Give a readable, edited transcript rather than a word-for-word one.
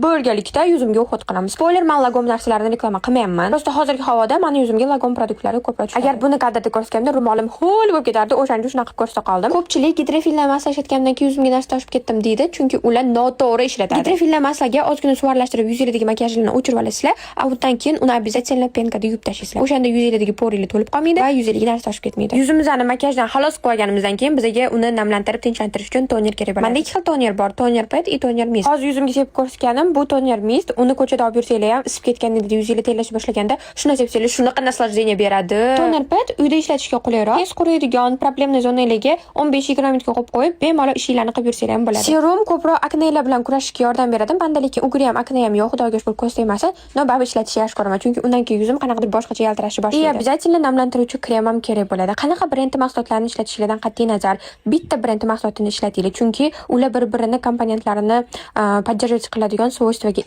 Birgalikda yuzimga o'xit qilamiz. Spoiler, men lagom narsalarni reklama qilmayman. Prosta hozirgi havoda meni yuzimga lagom produktlari ko'proq tushadi. Agar buni kadrda ko'rsatganimda ro'molim ho'l bo'lib ketardi, o'shanga shunaqa ko'rsata qoldim. Ko'pchilik gidrofillar maslashayotgandan keyin yuzimga narsa toshib ketdim deydi, chunki ular noto'g'ri ishlatadi. Gidrofillar maslaga ozgina suv aralashtirib yuzingizdagi makiyajlarni o'chirib olasizlar, undan keyin uni обязательно penkada yuvib tashlaysizlar. O'shanda yuzingizdagi porlar to'lib qolmaydi va yuzingizdagi narsa toshib ketmaydi. Yuzimizni makiyajdan xalos qilib olganimizdan keyin bizga uni namlantirib, tinchlantirish uchun toner kerak bo'ladi. Menda ikki xil toner bor, toner pad va toner mist. Hozir yuzimga sepib ko'rsatganim bu toner mist. Uni ko'chada olib yursanglar ham isib ketganingizda yuzingizni terlashni boshlaganda shuni sepsanglar shunaqa naslаждение beradi. Toner pad uyda ishlatishga qulayroq. Tez quriydigan problemli zonalarga 15-20 minutga qo'yib qo'yib, bemalol ishinglarni qilib yursanglar ham bo'ladi. Serum ko'proq aknelar bilan kurashishga yordam beradi. Menda lekin ugri ham akne ham yo'q, xudoga shukr, ko'z tegmasa. Nobab ishlatishga yaxshi ko'raman, chunki undan keyin yuzim qanaqadir boshqacha yaltirashni boshlaydi. Обязательно namlantiruvchi krem ham kerak bo'ladi. Qanaqa brend mahsulotlarini ishlatishingizdan qat'iy nazar bitta brend mahsulotini ishlatinglar, chunki ular bir-birini komponentlarini поддерживать qiladigan svойствоga